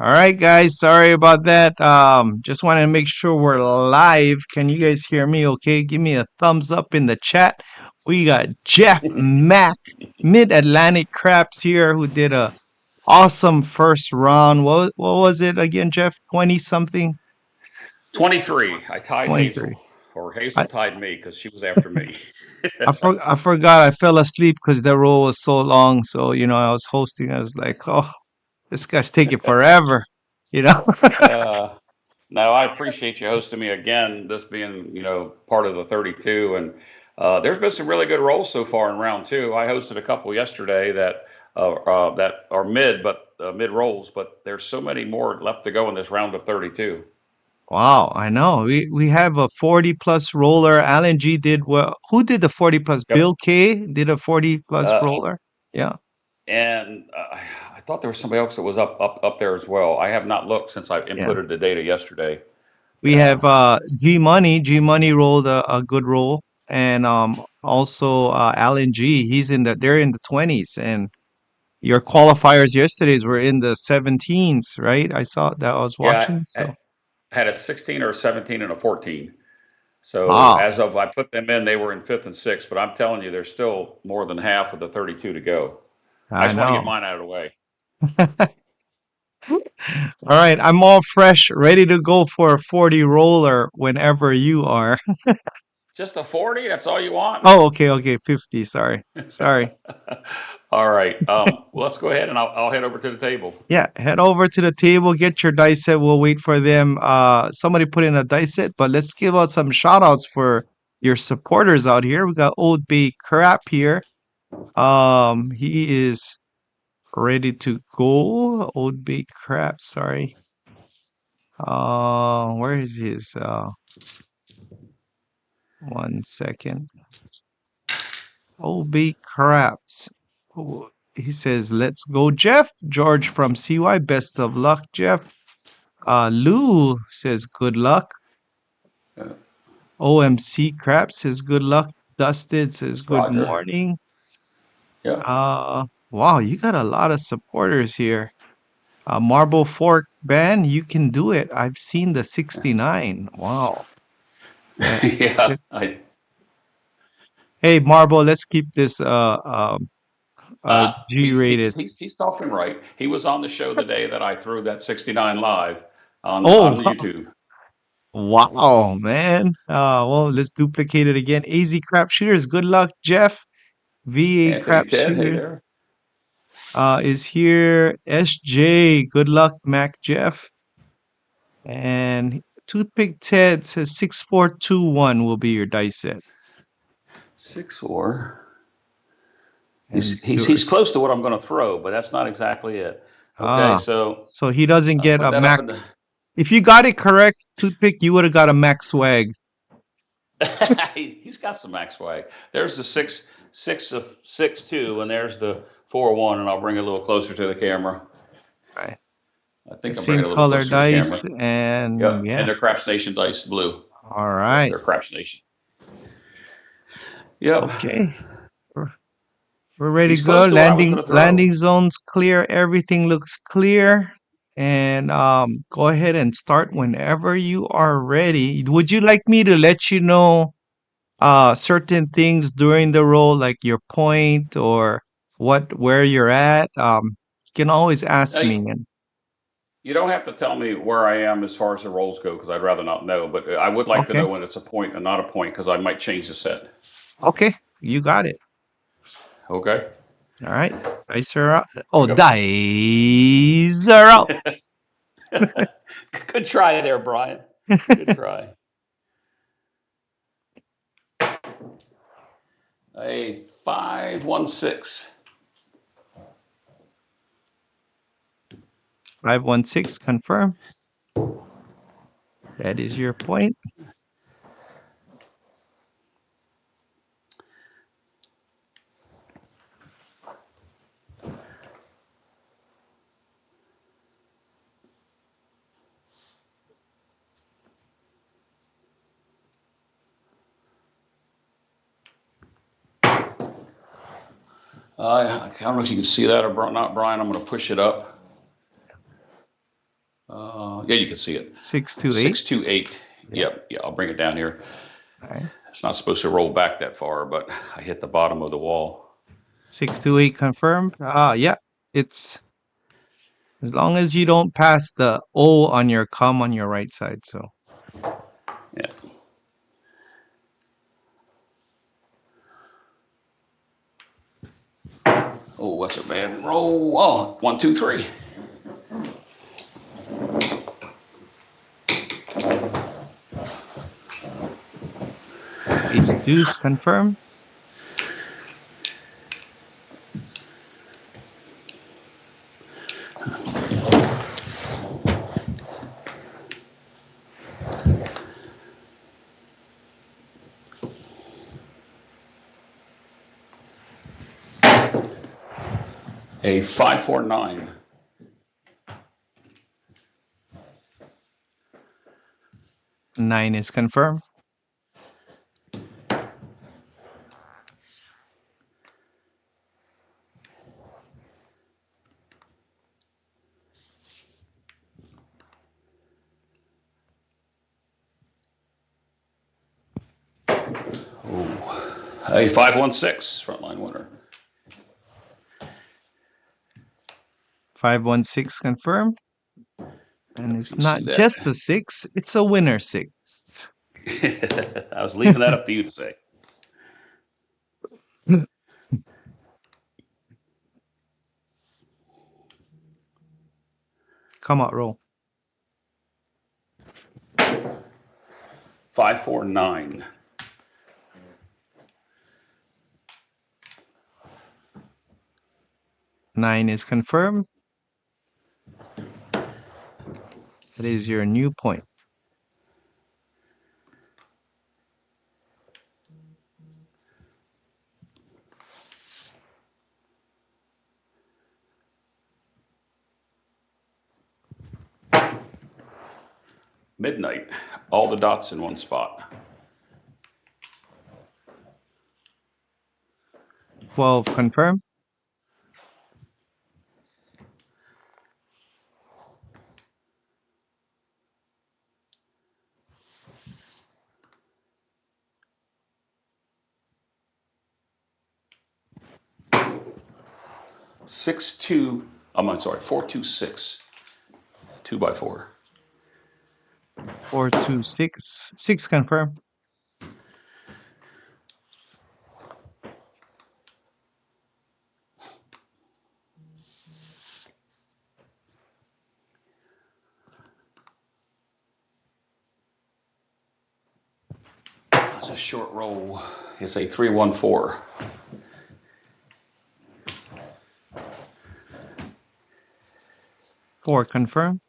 All right, guys. Sorry about that. Just wanted to make sure we're live. Can you guys hear me? Okay, give me a thumbs up in the chat. We got Jeff Mack, Mid Atlantic Craps here, who did a awesome first round. What was it again, Jeff? 20 something, 23. I tied 23. Hazel, or I Hazel tied me because she was after me. I forgot. I fell asleep because the roll was so long. So I was hosting. I was like, oh, this guy's taking forever. You know. uh, no, I appreciate you hosting me again. This being, part of the 32, and there's been some really good rolls so far in round two. I hosted a couple yesterday that are mid rolls, but there's so many more left to go in this round of 32. Wow, I know. We have a 40 plus roller. Alan G did well. Who did the 40 plus? Yep. Bill K did a 40 plus Uh, roller. Yeah. and I thought there was somebody else that was up there as well. I have not looked since I Yeah. inputted the data yesterday. We have G Money. G Money rolled a good roll. And also Alan G, they're in the 20s, and your qualifiers yesterday's were in the 17s, right? I saw that I was Yeah, watching. I So had a 16 or a 17 and a 14. So wow. as of I put them in, they were in fifth and sixth. But I'm telling you, there's still more than half of the 32 to go. I I just want to get know. mine out of the way. All right, I'm all fresh, ready to go for a 40 roller whenever you are. Just a 40? That's all you want? Oh, okay, 50. Sorry. All right. Well, let's go ahead and I'll head over to the table. Yeah, head over to the table, get your dice set. We'll wait for them. Somebody put in a dice set, but let's give out some shout outs for your supporters out here. We got Old Bay Crap here. He is ready to go. Old Bay Crap, sorry. Where is his? One second. Old Bay Craps. He says, "Let's go, Jeff." George from CY, best of luck, Jeff. Lou says, "Good luck." Uh, OMC Crap says, "Good luck." Dusted says, "Good Roger. morning." Yeah. Wow, you got a lot of supporters here. Marble Fork Band, you can do it. I've seen the 69. Wow. That, Yeah. that's, hey, Marble, let's keep this G He's, rated. he's he's he's talking right. He was on the show the day that I threw that 69 live on Oh, the YouTube. wow, man. Well, let's duplicate it again. AZ Crap Shooters, good luck, Jeff. VA Anthony Crap Ted, hey Shooter there. is here. SJ, good luck, Mac Jeff. And Toothpick Ted says 6421 will be your dice set. 6'4". And He's it's he's he's yours. close to what I'm going to throw, but that's not exactly it. Okay, Ah, so so he doesn't I'll get put a that up Mac. in the. If you got it correct, Toothpick, you would have got a Mac swag. He's got some max swag. There's the six of 6'2", and there's the 4-1, and I'll bring it a little closer to the camera. Right. I The think I'm bringing same it a little color closer to the dice. camera. And Yep, yeah. and they're Craps Nation dice blue. All Yep, right. they're Craps Nation. Yep, Okay. We're, we're ready to he's go. close to what I was going to throw. Landing zones clear. Everything looks clear. And go ahead and start whenever you are ready. Would you like me to let you know certain things during the roll, like your point or where you're at? You can always ask Hey, me. And you don't have to tell me where I am as far as the rolls go, because I'd rather not know. But I would like to okay, know when it's a point and not a point, because I might change the set. okay, you got it. Okay, All right, dice are out. here we Oh, go. dice are out. Good try there, Brian. Good try. A 516. 516 confirm. That is your point. I don't know if you can see that or not, Brian. I'm going to push it up. Yeah, you can see it. 628. 628. Yeah. Yep. Yeah, I'll bring it down here. All right. It's not supposed to roll back that far, but I hit the bottom of the wall. 628 confirmed. Yeah. It's as long as you don't pass the O on your com on your right side. So Yeah. Oh, that's a bad roll. Oh, 1, 2, 3. ace deuce confirmed. A 5, 4, 9. 9 is confirmed. Oh, a 5, 1, 6. Frontline winner. 516 confirmed. And Yep, it's you see not that. just a 6, it's a winner 6. I was leaving that up to you to say. Come out, roll. 5, 4, 9. 9 is confirmed. That is your new point. Midnight. All the dots in one spot. 12 confirmed. Six two. I'm sorry. 4, 2, 6. 2 by 4. 426. 6 confirmed. That's a short roll. It's a 3, 1, 4. 4 confirmed.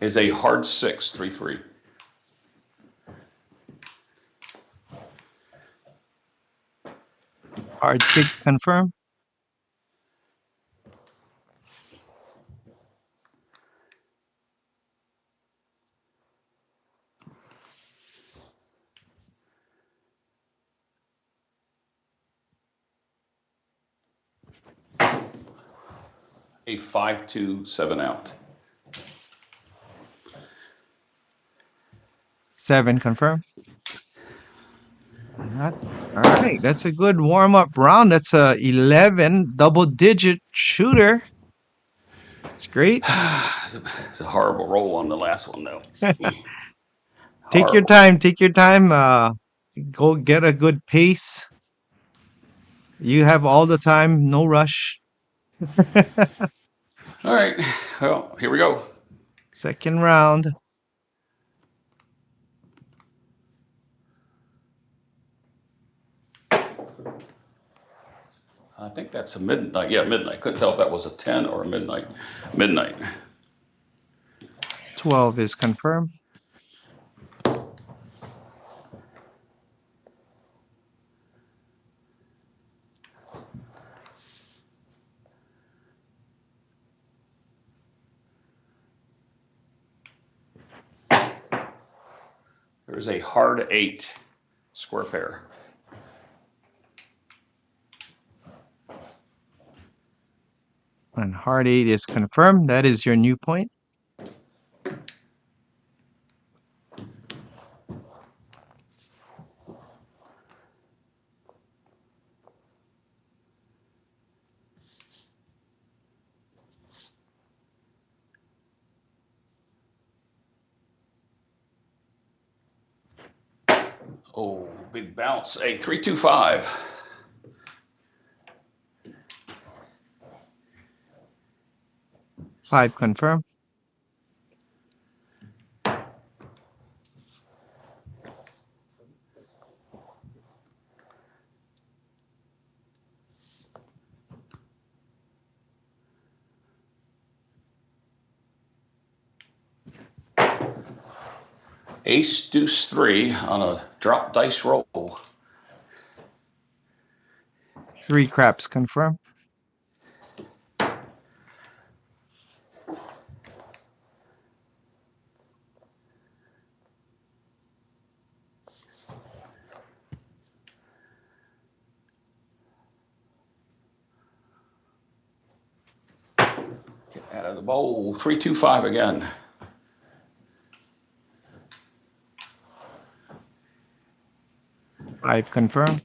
Is a hard 6, 3, 3. Hard 6 confirmed. A 5, 2, 7 out. 7 confirmed. All right, that's a good warm up round. That's a 11 double digit shooter. It's great. It's a horrible roll on the last one, though. Take your Horrible. time. Take your time. Go get a good pace. You have all the time. No rush. All right. Well, here we go. Second round. I think that's a midnight. Yeah, midnight. Couldn't tell if that was a 10 or a midnight. Midnight. 12 is confirmed. There's a hard 8 square pair. And hard 8 is confirmed. That is your new point. Oh, big bounce. A 3-2-5. 5 confirmed. Ace, deuce, 3 on a drop dice roll. 3 craps confirmed. Get out of the bowl. 3-2-5 again. 5 confirmed.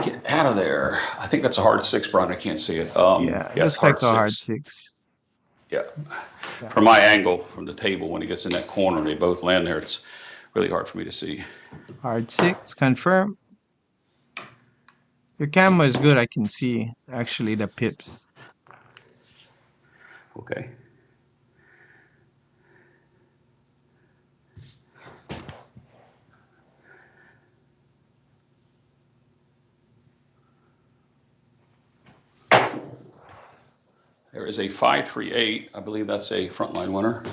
Get out of there. I think that's a hard 6, Brian. I can't see it. Yeah, it Yes, looks like hard a hard 6. 6. Yeah. Yeah. From my angle, from the table, when he gets in that corner, they both land there. It's really hard for me to see. Hard 6 confirmed. Your camera is good. I can see actually the pips. Okay. There is a 5-3-8. I believe that's a frontline winner.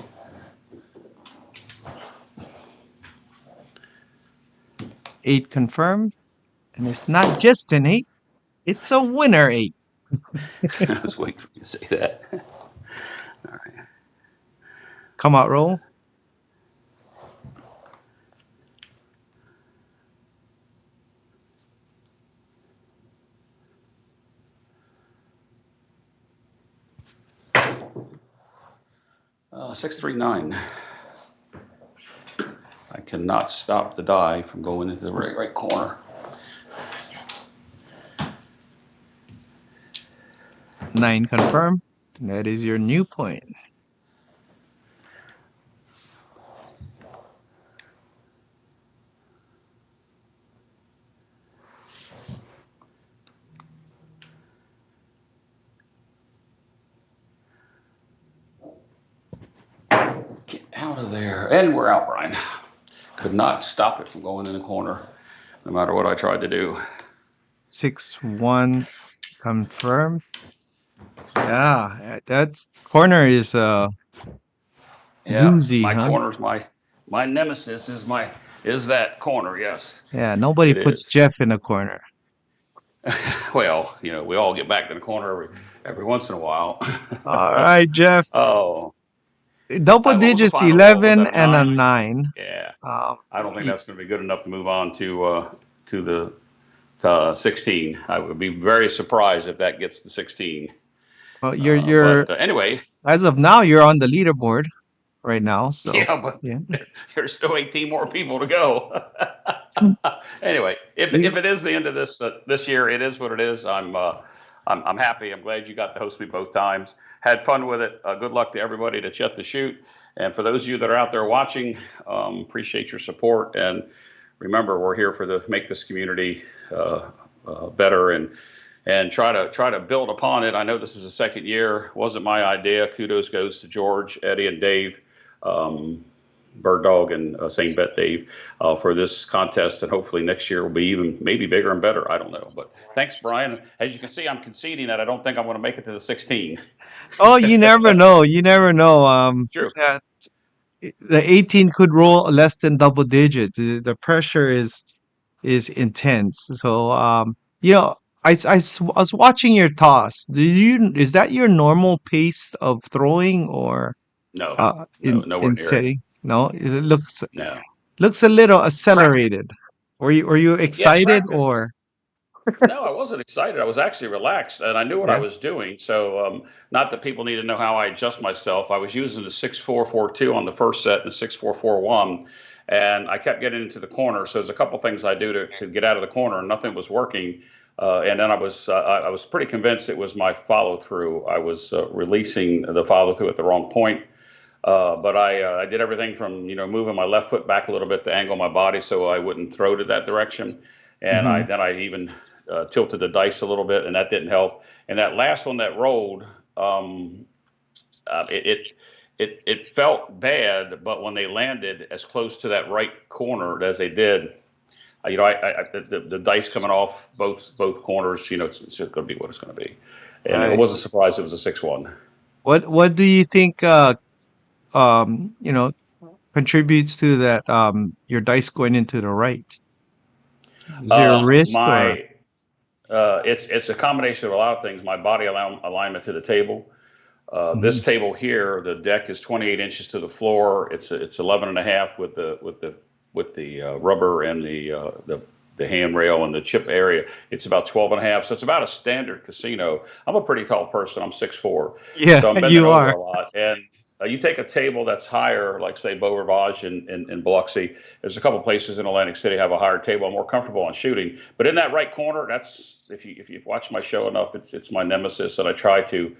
8 confirmed. And it's not just an 8, it's a winner 8. I was waiting for you to say that. All right. Come out roll. Uh, 6-3-9. I cannot stop the die from going into the right corner. 9 confirmed. That is your new point. Get out of there. And we're out, Brian. Could not stop it from going in the corner, no matter what I tried to do. 6-1 confirmed. Yeah, that's corner is Yeah, doozy, my huh? corner's my nemesis is that corner. Yes, Yeah, nobody it puts is. Jeff in a corner. Well, we all get back to the corner every once in a while. All right, Jeff. Oh, Double what was the digits, final roll? Was 11 that a and a 9? 9. Yeah, Um, I don't think y- that's going to be good enough to move on to the 16. I would be very surprised if that gets to 16. well, But anyway, as of now, you're on the leaderboard right now. So, yeah, but yeah. there's still 18 more people to go. Anyway, if You, it is the end of this year, it is what it is. I'm happy. I'm glad you got to host me both times. Had fun with it. Good luck to everybody to Chet the Shoot. And for those of you that are out there watching, appreciate your support. And remember, we're here for the make this community better and try to build upon it. I know this is the second year. Wasn't my idea. Kudos goes to George, Eddie, and Dave. Bird Dog and Same Bet Dave for this contest, and hopefully next year will be even maybe bigger and better. I don't know, but thanks, Brian. As you can see, I'm conceding that I don't think I'm going to make it to the 16. oh, you never know. You never know. True. Yeah, the 18 could roll less than double digits. The pressure is intense. So, I was watching your toss. Is that your normal pace of throwing or No, no, nowhere in near it. setting? No, it No. looks a little Prac- accelerated. Were you yeah, excited practice. or No, I wasn't excited. I was actually relaxed, and I knew what I yeah? was doing. So, not that people need to know how I adjust myself. I was using the 6-4-4-2 on the first set and the 6-4-4-1, and I kept getting into the corner. So, there's a couple things I do to get out of the corner, and nothing was working. And then I was pretty convinced it was my follow through. I was releasing the follow through at the wrong point. But I did everything from moving my left foot back a little bit to angle my body so I wouldn't throw to that direction, and Hmm. I even tilted the dice a little bit, and that didn't help. And that last one that rolled, um, it felt bad, but when they landed as close to that right corner as they did, the dice coming off both corners, it's just going to be what it's going to be, and it Right. was a surprise. It was a 6-1. What do you think contributes to that your dice going into the right? Is there a wrist or My it's a combination of a lot of things. My body alignment to the table. This Mhm. table here, the deck is 28 inches to the floor. It's 11 and a half with the rubber and the handrail and the chip area. It's about 12 and a half. So it's about a standard casino. I'm a pretty tall person. I'm 6'4", Yeah, so I'm bending you over are. a lot. And you take a table that's higher, like say Beau Rivage in Biloxi. There's a couple places in Atlantic City have a higher table. I'm more comfortable on shooting. But in that right corner, that's if you've watched my show enough, it's my nemesis, and I try to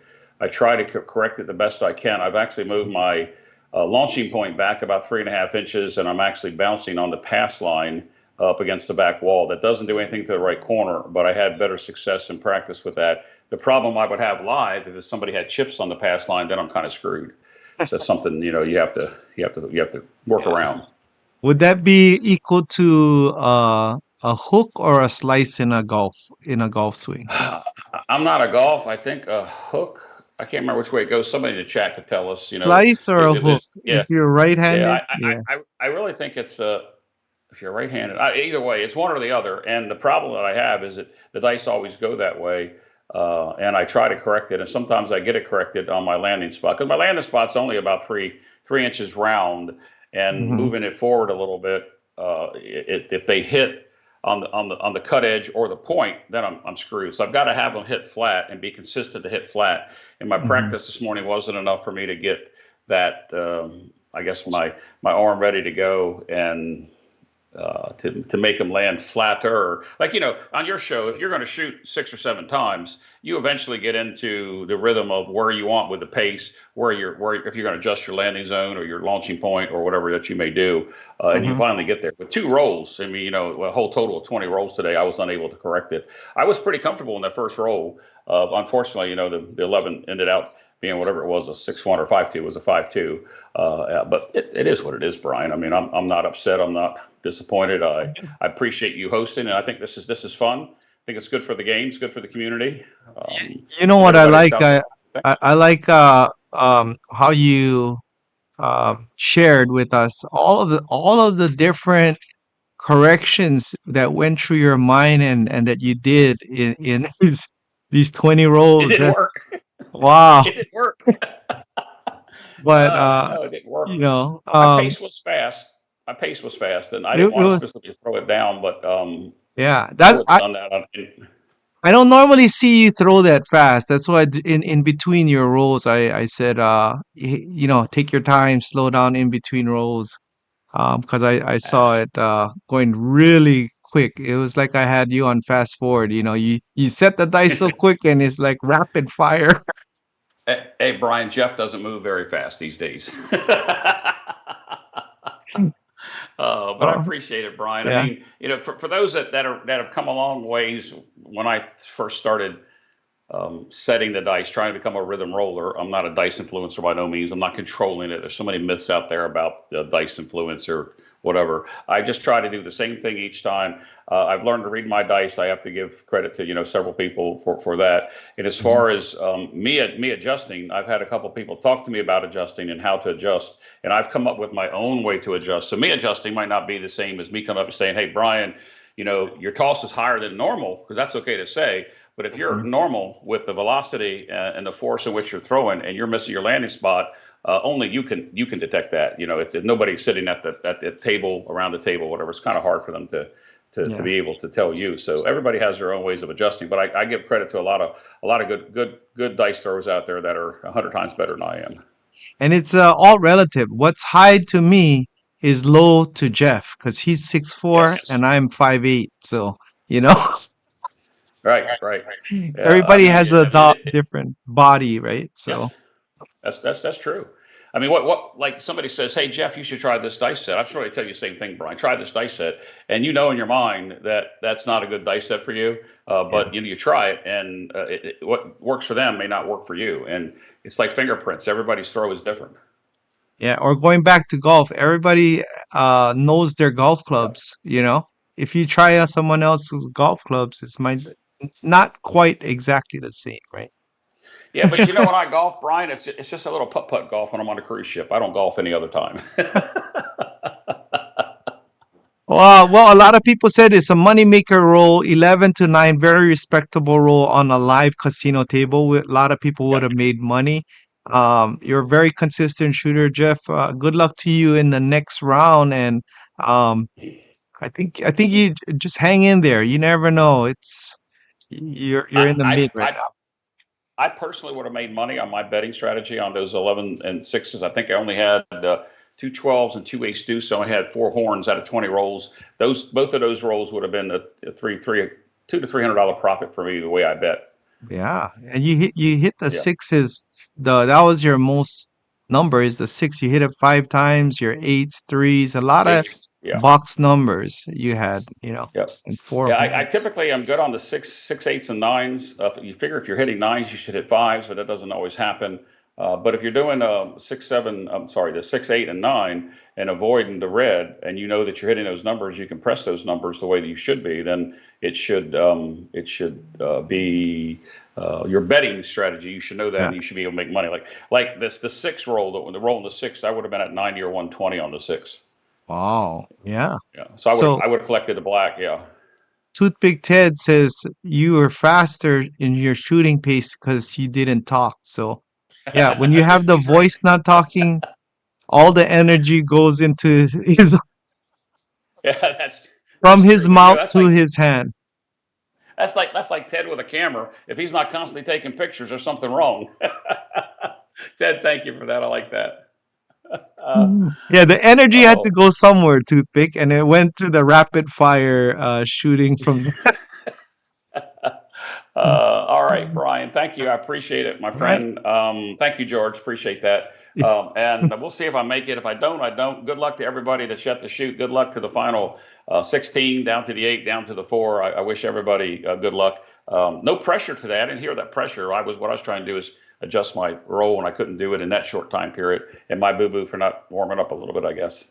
correct it the best I can. I've actually moved my launching point back about 3.5 inches, and I'm actually bouncing on the pass line up against the back wall. That doesn't do anything to the right corner, but I had better success in practice with that. The problem I would have live if somebody had chips on the pass line, then I'm kind of screwed. So that's something you have to work Yeah. around. Would that be equal to a hook or a slice in a golf swing? I'm not a golf. I think a hook. I can't remember which way it goes. Somebody in the chat could tell us. Slice or a hook? Yeah, If you're yeah. right-handed, I, yeah. I, I I really think it's if you're right-handed, either way, it's one or the other. And the problem that I have is that the dice always go that way, and I try to correct it, and sometimes I get it corrected on my landing spot because my landing spot's only about three inches round, and Hmm. moving it forward a little bit, if they hit on the cut edge or the point, then I'm screwed. So I've got to have them hit flat and be consistent to hit flat. And my Hmm. practice this morning wasn't enough for me to get that. I guess my arm ready to go and to make them land flatter. Like on your show, if you're going to shoot 6 or 7 times, you eventually get into the rhythm of where you want with the pace, where if you're going to adjust your landing zone or your launching point or whatever that you may do, and you Hmm. finally get there. With 2 rolls, I mean, a whole total of 20 rolls today, I was unable to correct it. I was pretty comfortable in that first roll. Unfortunately, the 11 ended out being whatever it was, a 6-1 or 5-2 was a 5-2. But it is what it is, Brian. I mean, I'm not upset. I'm not disappointed. I appreciate you hosting, and I think this is fun. I think it's good for the game. It's good for the community. You know If what I everybody that's like? out there, I like how you shared with us all of the different corrections that went through your mind and that you did in these 20 it roles. didn't That's work. wow. It didn't work. But No, it didn't work. My um pace was fast. My pace was fast, and I it, didn't it want to was specifically throw it down, but yeah, I that would have done that. I don't normally see you throw that fast. That's why in between your rolls I said take your time, slow down in between rolls. Because I saw it going really quick. It was like I had you on fast forward. You set the dice so quick and it's like rapid fire. Hey, Brian, Jeff doesn't move very fast these days. But I Oh, appreciate it, Brian. I yeah. mean, for those that have come a long ways, when I first started setting the dice, trying to become a rhythm roller, I'm not a dice influencer by no means. I'm not controlling it. There's so many myths out there about the dice influencer whatever. I just try to do the same thing each time. I've learned to read my dice. I have to give credit to several people for that. And as Mhm. far as me adjusting, I've had a couple people talk to me about adjusting and how to adjust, and I've come up with my own way to adjust. So me adjusting might not be the same as me coming up and saying, "Hey, Brian, your toss is higher than normal," because that's okay to say. But if you're Mhm. normal with the velocity and the force in which you're throwing, and you're missing your landing spot, only you can detect that. If nobody's sitting at the table, around the table, whatever. It's kind of hard for them to Yeah. be able to tell you. So everybody has their own ways of adjusting. But I give credit to a lot of good dice throwers out there that are 100 times better than I am. And it's all relative. What's high to me is low to Jeff because he's 6'4" Yes. and I'm 5'8". So, you know, Right. Right. Yeah. I everybody mean, has a different body, right? So, yes. That's true. I mean, what like somebody says, "Hey Jeff, you should try this dice set." I'm sure they tell you the same thing, Brian. Try this dice set, and in your mind that that's not a good dice set for you. yeah. But you try it, and what works for them may not work for you. And it's like fingerprints. Everybody's throw is different. Yeah. Or going back to golf, everybody knows their golf Yeah. clubs, you know? If you try out someone else's golf clubs, it's might not quite exactly the same, right? Yeah, but when I golf, Brian, it's just a little putt putt golf when I'm on a cruise ship. I don't golf any other time. Well, a lot of people said it's a moneymaker role, 11 to 9, very respectable role on a live casino table. A lot of people would Yep. have made money. You're a very consistent shooter, Jeff. Good luck to you in the next round, and um, I think you just hang in there. You never know. You're in the I, mid I, right I I personally would have made money on my betting strategy on those 11 and sixes. I think I only had two 12s and two ace deuce, so I had four horns out of 20 rolls. Both of those rolls would have been a two to $300 profit for me the way I bet. now. Yeah, and you hit the Yeah, sixes. That was your most number is the six. You hit it 5 times. Your eights, threes, a lot of eights. Yeah, box numbers you had, yeah. and four Yeah, I horns. typically am good on the six, eights, and nines. You figure if you're hitting nines, you should hit fives, but that doesn't always happen. But if you're doing six, seven, I'm sorry, the six, eight, and nine, and avoiding the red, and you know that you're hitting those numbers, you can press those numbers the way that you should be. Then it should be your betting strategy. You should know that, Yeah. and you should be able to make money. Like this, the six roll, the roll in the six, I would have been at 90 or 120 on the six. Wow. Yeah. Yeah, so I would So I would have collected the black. Yeah. Toothpick Ted says you were faster in your shooting pace because you didn't talk. So yeah, when you have the He's right. voice not talking, all the energy goes into his Yeah, from that's his true. mouth That's to like his hand. Ted with a camera. If he's not constantly taking pictures, there's something wrong. Ted, thank you for that. I like that. Uh, Yeah, the energy had to oh, go somewhere, Toothpick, and it went to the rapid fire shooting from all right, Brian. Thank you. I appreciate it, my all right. friend. Thank you, George. Appreciate that. And we'll see if I make it. If I don't, I don't. Good luck to everybody that's yet to shoot. Good luck to the final 16, down to the 8, down to the 4. I wish everybody good luck. No pressure today. I didn't hear that pressure. What I was trying to do is adjust my roll, and I couldn't do it in that short time period. And my boo boo for not warming up a little bit, I guess.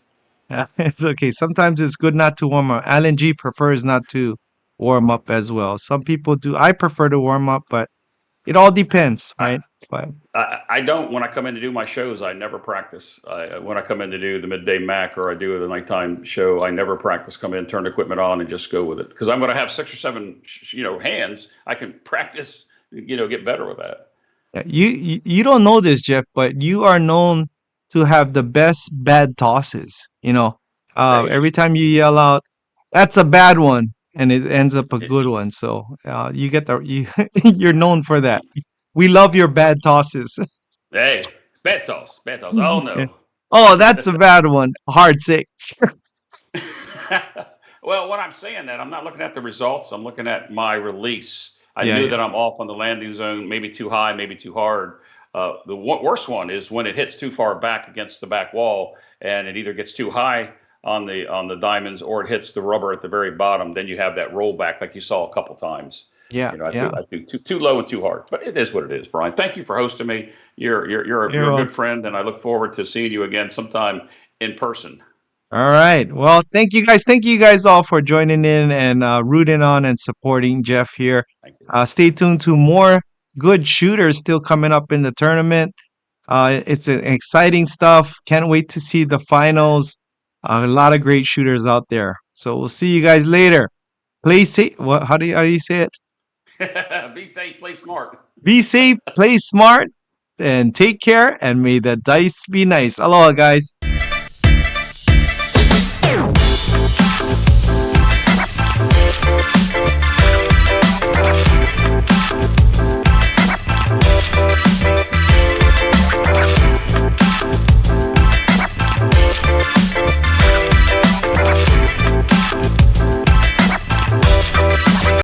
Yeah, it's okay. Sometimes it's good not to warm up. Alan G prefers not to warm up as well. Some people do. I prefer to warm up, but it all depends, I, right? But I don't. When I come in to do my shows, I never practice. When I come in to do the midday Mac or I do the nighttime show, I never practice. Come in, turn the equipment on, and just go with it. Because I'm going to have 6 or 7, hands. I can practice. Get better with that. yeah, you don't know this, Jeff, but you are known to have the best bad tosses. Hey, Every time you yell out, "That's a bad one," and it ends up a it, good one. So you get you're known for that. We love your bad tosses. hey, bad toss, bad toss. Oh Yeah. no. Oh, that's a bad one. Hard six. Well, when I'm saying that, I'm not looking at the results. I'm looking at my release. I Yeah, knew yeah, that I'm off on the landing zone, maybe too high, maybe too hard. The worst one is when it hits too far back against the back wall, and it either gets too high on the diamonds or it hits the rubber at the very bottom. Then you have that rollback like you saw a couple times. yeah, I yeah. threw too low and too hard, but it is what it is. Brian, thank you for hosting me. You're You're a all good friend, and I look forward to seeing you again sometime in person. All right. Well, thank you guys. Thank you guys all for joining in and rooting on and supporting Jeff here. Thank you. Stay tuned to more good shooters still coming up in the tournament. It's exciting stuff. Can't wait to see the finals. A lot of great shooters out there. So we'll see you guys later. Play safe. What? How do you say it? Be safe, play smart. Be safe, play smart, and take care. And may the dice be nice. Aloha, guys.